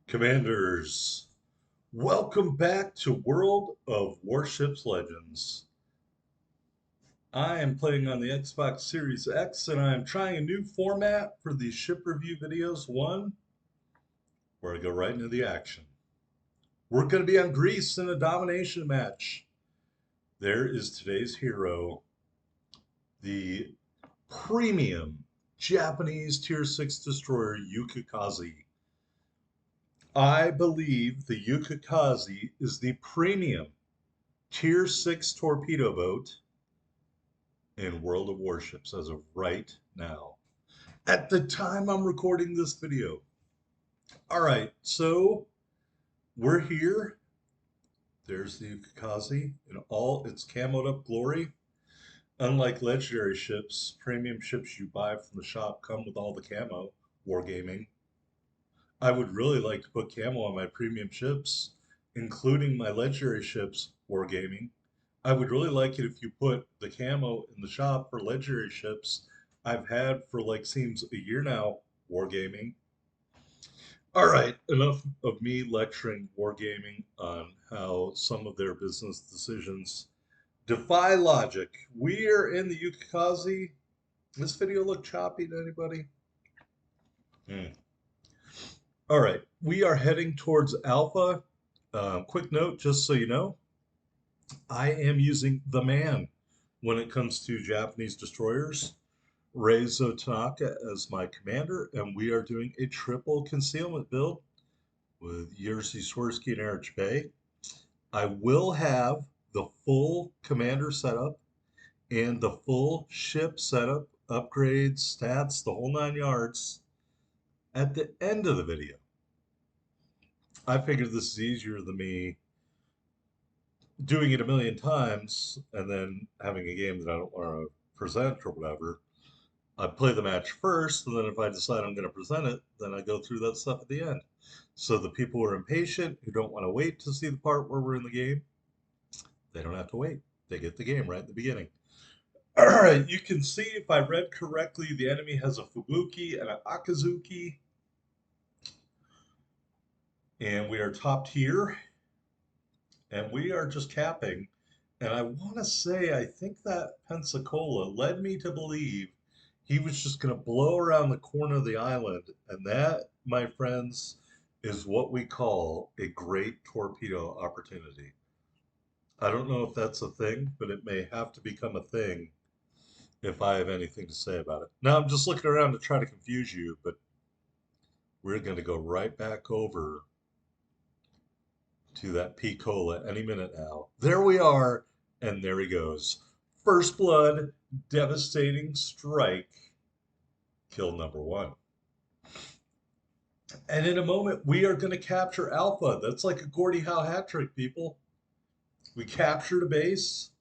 Commanders, welcome back to World of Warships Legends. I am playing on the Xbox Series X and I am trying a new format for these ship review videos. One, where I go right into the action. We're going to be on Greece in a domination match. There is today's hero, the premium Japanese Tier 6 destroyer Yukikaze. I believe the Yukikaze is the premium Tier 6 torpedo boat in World of Warships as of right now. At the time I'm recording this video. All right, so we're here. There's the Yukikaze in all its camoed up glory. Unlike legendary ships, premium ships you buy from the shop come with all the camo. Wargaming. I would really like to put camo on my premium ships, including my legendary ships. Wargaming. I would really like it if you put the camo in the shop for legendary ships I've had for like seems a year now. Wargaming. All right, enough of me lecturing Wargaming on how some of their business decisions defy logic. We are in the Yukikaze. This video look choppy to anybody? Hmm. All right, we are heading towards Alpha. Quick note, just so you know, I am using the man when it comes to Japanese destroyers. Reizo Tanaka as my commander, and we are doing a triple concealment build with Jerzy Swirsky and Erich Bay. I will have the full commander setup and the full ship setup, upgrades, stats, the whole 9 yards at the end of the video. I figured this is easier than me doing it a million times and then having a game that I don't want to present or whatever. I play the match first, and then if I decide I'm going to present it, then I go through that stuff at the end. So the people who are impatient, who don't want to wait to see the part where we're in the game, they don't have to wait. They get the game right at the beginning. All right, you can see if I read correctly, the enemy has a Fubuki and an Akazuki. And we are topped here. And we are just capping. And I want to say, I think that Pensacola led me to believe he was just going to blow around the corner of the island. And that, my friends, is what we call a great torpedo opportunity. I don't know if that's a thing, but it may have to become a thing if I have anything to say about it. Now, I'm just looking around to try to confuse you, but we're going to go right back over to that Picola any minute now. There we are, and there he goes. First blood, devastating strike, kill number 1. And in a moment, we are going to capture Alpha. That's like a Gordie Howe hat trick, people. We captured a base.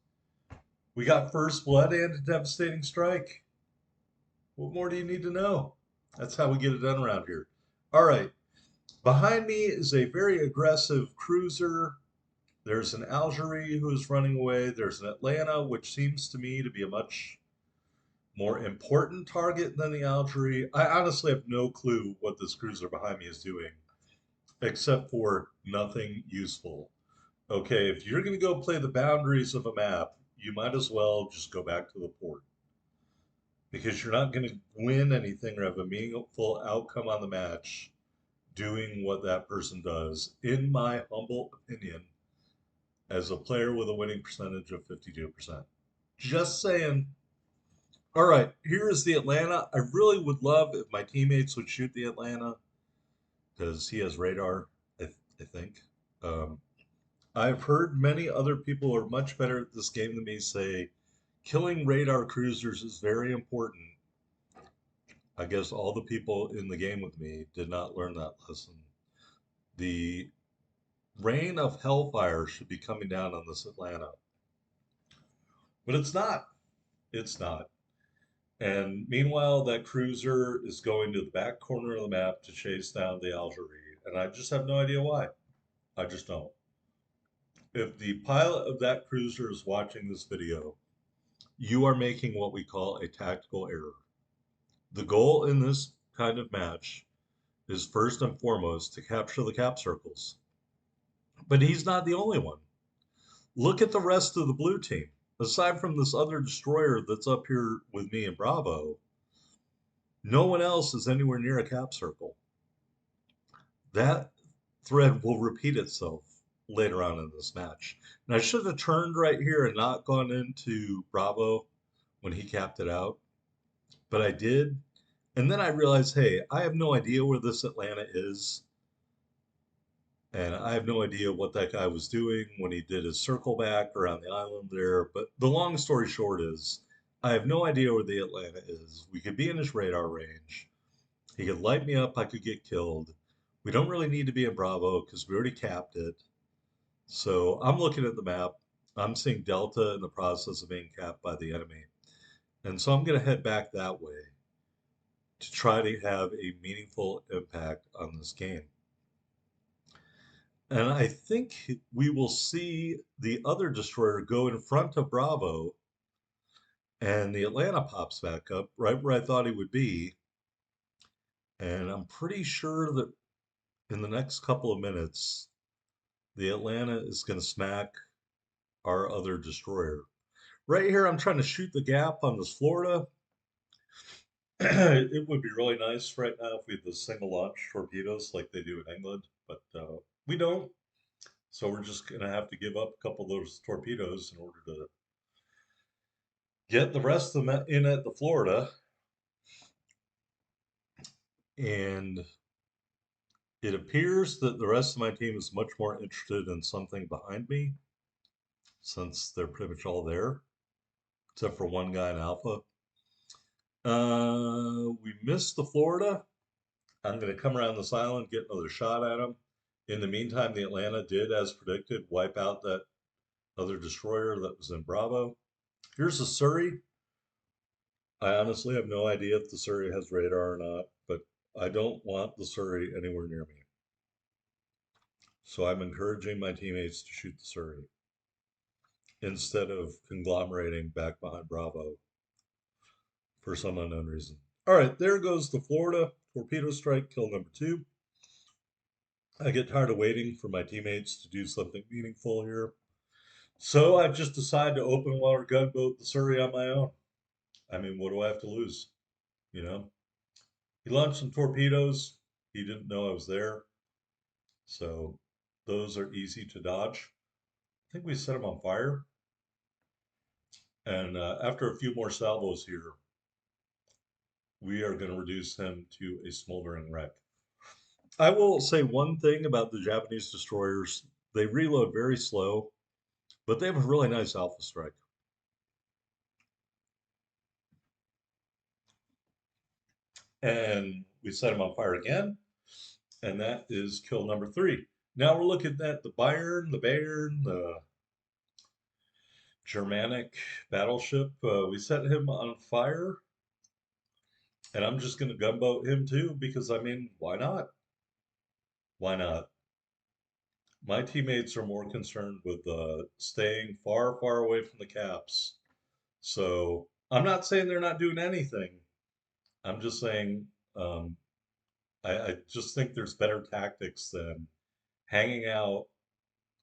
We got first blood and a devastating strike. What more do you need to know? That's how we get it done around here. All right. Behind me is a very aggressive cruiser. There's an Algerie who is running away. There's an Atlanta, which seems to me to be a much more important target than the Algerie. I honestly have no clue what this cruiser behind me is doing, except for nothing useful. Okay, if you're going to go play the boundaries of a map, you might as well just go back to the port. Because you're not going to win anything or have a meaningful outcome on the match doing what that person does, in my humble opinion, as a player with a winning percentage of 52%. Just saying. All right, here is the Atlanta. I really would love if my teammates would shoot the Atlanta because he has radar, I think. Um, I've heard many other people who are much better at this game than me say killing radar cruisers is very important. I guess all the people in the game with me did not learn that lesson. The rain of hellfire should be coming down on this Atlanta. But it's not. It's not. And meanwhile, that cruiser is going to the back corner of the map to chase down the Algerie. And I just have no idea why. I just don't. If the pilot of that cruiser is watching this video, you are making what we call a tactical error. The goal in this kind of match is first and foremost to capture the cap circles. But he's not the only one. Look at the rest of the blue team. Aside from this other destroyer that's up here with me in Bravo, no one else is anywhere near a cap circle. That thread will repeat itself later on in this match. And I should have turned right here and not gone into Bravo when he capped it out, but I did. And then I realized, hey, I have no idea where this Atlanta is. And I have no idea what that guy was doing when he did his circle back around the island there. But the long story short is, I have no idea where the Atlanta is. We could be in his radar range. He could light me up. I could get killed. We don't really need to be in Bravo because we already capped it. So I'm looking at the map. I'm seeing Delta in the process of being capped by the enemy. And so I'm going to head back that way to try to have a meaningful impact on this game. And I think we will see the other destroyer go in front of Bravo, and the Atlanta pops back up right where I thought he would be. And I'm pretty sure that in the next couple of minutes, the Atlanta is going to smack our other destroyer. Right here, I'm trying to shoot the gap on this Florida. It would be really nice right now if we had the single launch torpedoes like they do in England, but we don't. So we're just going to have to give up a couple of those torpedoes in order to get the rest of them in at the Florida. And it appears that the rest of my team is much more interested in something behind me since they're pretty much all there, except for one guy in Alpha. We missed the Florida. I'm going to come around this island, get another shot at him. In the meantime, the Atlanta did, as predicted, wipe out that other destroyer that was in Bravo. Here's the Surrey. I honestly have no idea if the Surrey has radar or not, but I don't want the Surrey anywhere near me. So I'm encouraging my teammates to shoot the Surrey instead of conglomerating back behind Bravo for some unknown reason. All right, there goes the Florida torpedo strike, kill number 2. I get tired of waiting for my teammates to do something meaningful here. So I've just decided to open water gunboat the Surrey on my own. I mean, what do I have to lose? You know? He launched some torpedoes. He didn't know I was there. So those are easy to dodge. I think we set him on fire. And after a few more salvos here, we are going to reduce him to a smoldering wreck. I will say one thing about the Japanese destroyers. They reload very slow, but they have a really nice alpha strike. And we set him on fire again, and that is kill number 3. Now we're looking at the Bayern, the Germanic battleship. We set him on fire, and I'm just going to gunboat him too because, I mean, why not? Why not? My teammates are more concerned with staying far, far away from the caps. So I'm not saying they're not doing anything. I'm just saying um, I just think there's better tactics than hanging out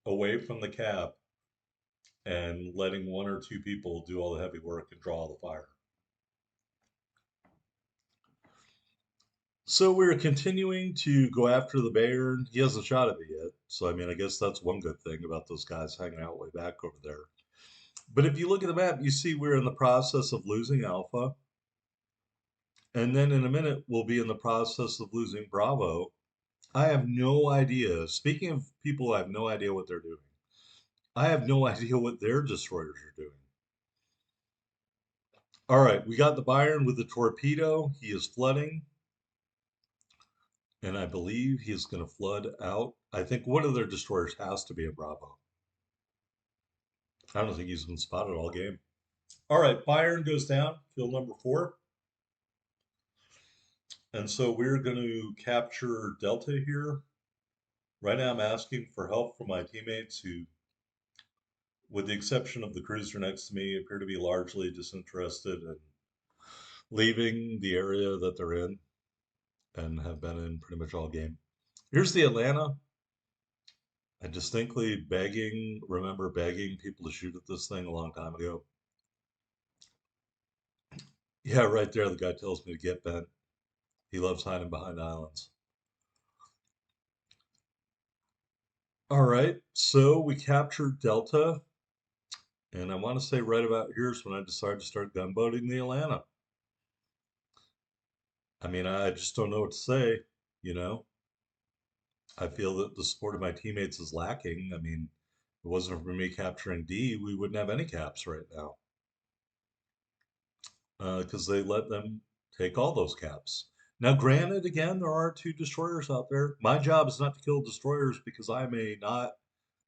away from the cap and letting one or two people do all the heavy work and draw all the fire. So we're continuing to go after the Bayern. He hasn't shot at me yet. So, I mean, I guess that's one good thing about those guys hanging out way back over there. But if you look at the map, you see we're in the process of losing Alpha. And then in a minute, we'll be in the process of losing Bravo. I have no idea. Speaking of people, I have no idea what they're doing. I have no idea what their destroyers are doing. All right, we got the Bayern with the torpedo. He is flooding. And I believe he is going to flood out. I think one of their destroyers has to be a Bravo. I don't think he's been spotted all game. All right, Bayern goes down, kill number 4. And so we're going to capture Delta here. Right now I'm asking for help from my teammates who, with the exception of the cruiser next to me, appear to be largely disinterested in leaving the area that they're in. and have been in pretty much all game. Here's the Atlanta. I distinctly remember begging people to shoot at this thing a long time ago. Yeah, right there, the guy tells me to get bent. He loves hiding behind islands. All right, so we captured Delta, and I want to say right about here's when I decided to start gunboating the Atlanta. I mean, I just don't know what to say, you know. I feel that the support of my teammates is lacking. I mean, if it wasn't for me capturing D, we wouldn't have any caps right now because they let them take all those caps. Now, granted, again, there are two destroyers out there. My job is not to kill destroyers because I'm a not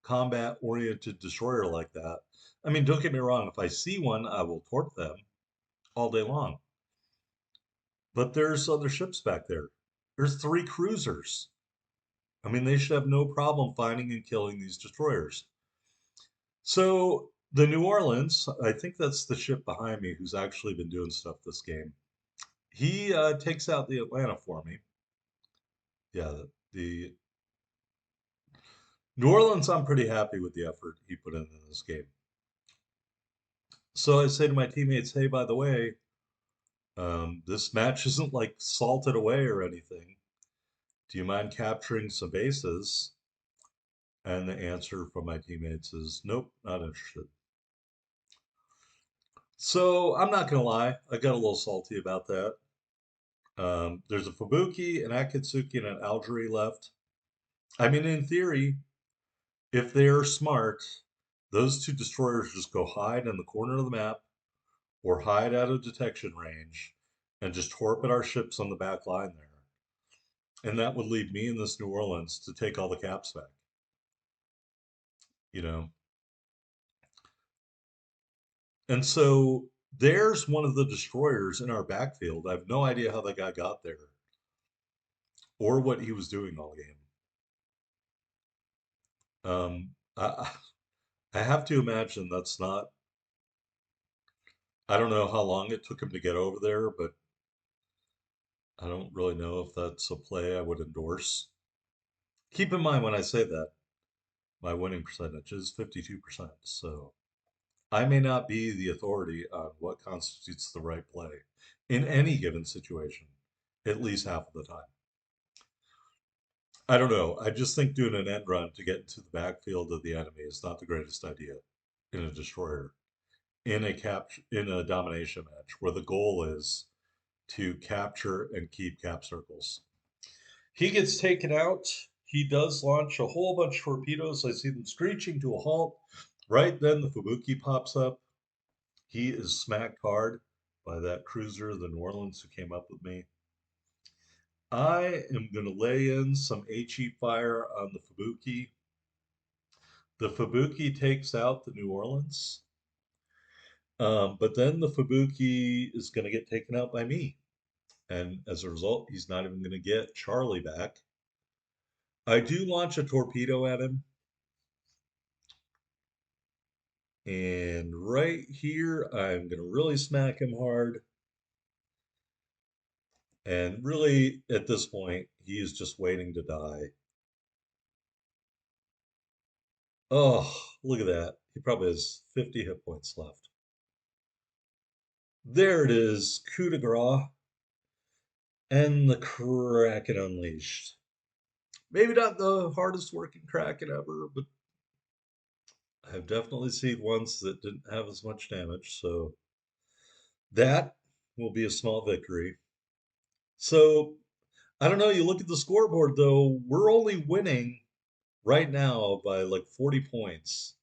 combat oriented destroyer like that. I mean, don't get me wrong, if I see one, I will torp them all day long. But there's other ships back there. There's three cruisers. I mean, they should have no problem finding and killing these destroyers. So the New Orleans, I think that's the ship behind me who's actually been doing stuff this game. He takes out the Atlanta for me. Yeah, the New Orleans, I'm pretty happy with the effort he put in this game. So I say to my teammates, hey, by the way, this match isn't like salted away or anything. Do you mind capturing some bases? And the answer from my teammates is nope, not interested. So I'm not gonna lie, I got a little salty about that. There's a Fubuki, an Akatsuki, and an Algerie left. I mean, in theory, if they're smart, those two destroyers just go hide in the corner of the map or hide out of detection range and just torpedo our ships on the back line there. And that would leave me in this New Orleans to take all the caps back, you know. And so there's one of the destroyers in our backfield. I have no idea how that guy got there or what he was doing all game. I have to imagine that's not, I don't know how long it took him to get over there, but I don't really know if that's a play I would endorse. Keep in mind when I say that, my winning percentage is 52%. So I may not be the authority on what constitutes the right play in any given situation, at least half of the time. I don't know. I just think doing an end run to get into the backfield of the enemy is not the greatest idea in a destroyer, in a domination match where the goal is to capture and keep cap circles. He gets taken out. He does launch a whole bunch of torpedoes. I see them screeching to a halt. Right then, the Fubuki pops up. He is smacked hard by that cruiser, the New Orleans, who came up with me. I am going to lay in some HE fire on the Fubuki. The Fubuki takes out the New Orleans, but then the Fubuki is going to get taken out by me. And as a result, he's not even going to get Charlie back. I do launch a torpedo at him. And right here, I'm going to really smack him hard. And really, at this point, he is just waiting to die. Oh, look at that. He probably has 50 hit points left. There it is, coup de grace, and the Kraken Unleashed. Maybe not the hardest working Kraken ever, but I've definitely seen ones that didn't have as much damage, so that will be a small victory. So, I don't know, you look at the scoreboard though, we're only winning right now by like 40 points.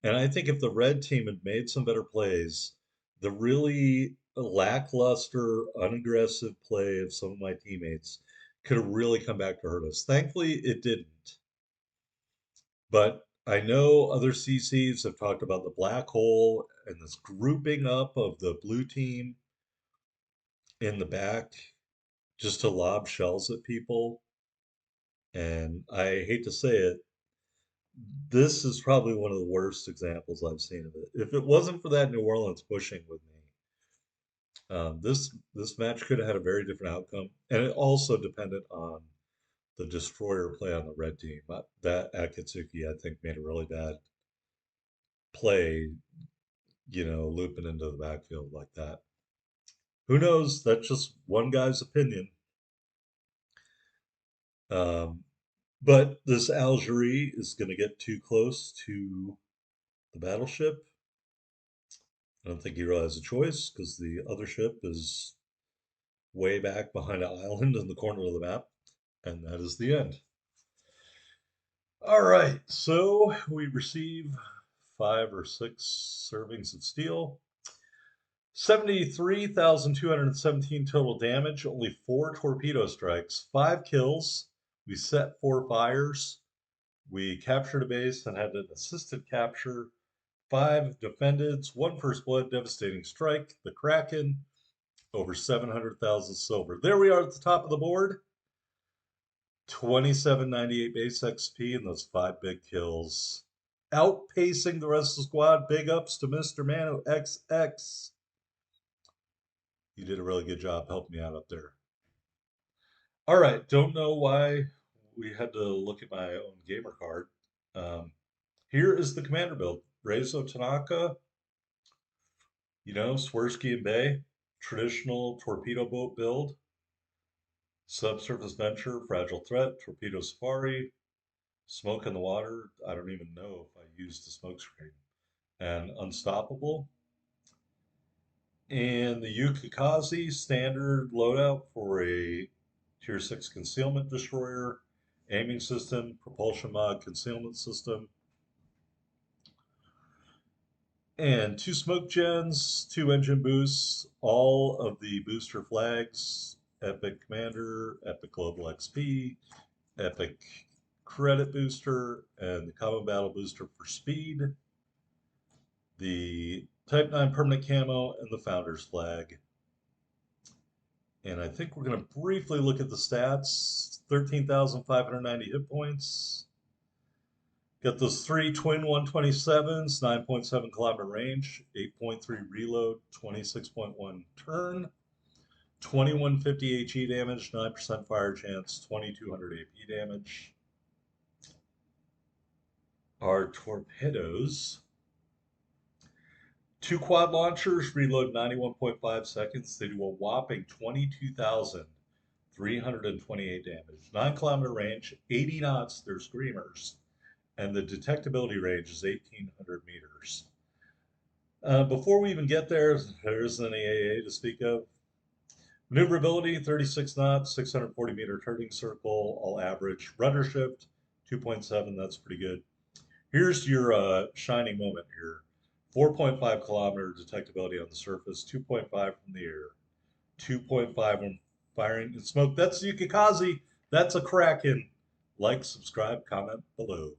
And I think if the red team had made some better plays, the really lackluster, unaggressive play of some of my teammates could have really come back to hurt us. Thankfully, it didn't. But I know other CCs have talked about the black hole and this grouping up of the blue team in the back just to lob shells at people. And I hate to say it, this is probably one of the worst examples I've seen of it. If it wasn't for that New Orleans pushing with me, This match could have had a very different outcome, and it also depended on the destroyer play on the red team. That Akatsuki, I think, made a really bad play, looping into the backfield like that. Who knows? That's just one guy's opinion. Um, but this Algerie is going to get too close to the battleship. I don't think he really has a choice because the other ship is way back behind an island in the corner of the map, and that is the end. All right, so we receive 5 or 6 servings of steel. 73,217 total damage, only 4 torpedo strikes, 5 kills. We set 4 fires. We captured a base and had an assisted capture. 5 defended, 1 first blood, devastating strike, the Kraken, over 700,000 silver. There we are at the top of the board. 2798 base XP and those 5 big kills. Outpacing the rest of the squad. Big ups to Mr. Mano XX. You did a really good job helping me out up there. All right, don't know why we had to look at my own gamer card. Here is the commander build. Reizo Tanaka, Swirsky and Bay, traditional torpedo boat build, subsurface venture, fragile threat, torpedo safari, smoke in the water. I don't even know if I used the smoke screen, and unstoppable. And the Yukikaze standard loadout for a Tier 6 concealment destroyer, aiming system, propulsion mod concealment system, and 2 smoke gens, 2 engine boosts, all of the booster flags, Epic Commander, Epic Global XP, Epic Credit Booster, and the Common Battle Booster for speed, the Type 9 permanent camo, and the Founder's flag. And I think we're going to briefly look at the stats. 13,590 hit points. Got those 3 twin 127s, 9.7 kilometer range, 8.3 reload, 26.1 turn, 2150 HE damage, 9% fire chance, 2200 AP damage. Our torpedoes. 2 quad launchers, reload 91.5 seconds. They do a whopping 22,328 damage. 9 kilometer range, 80 knots, they're screamers. And the detectability range is 1,800 meters. Before we even get there isn't any AA to speak of. Maneuverability, 36 knots, 640-meter turning circle, all average. Rudder shift, 2.7, that's pretty good. Here's your shining moment here. 4.5 kilometer detectability on the surface, 2.5 from the air, 2.5 when firing and smoke. That's Yukikaze. That's a Kraken. Like, subscribe, comment below.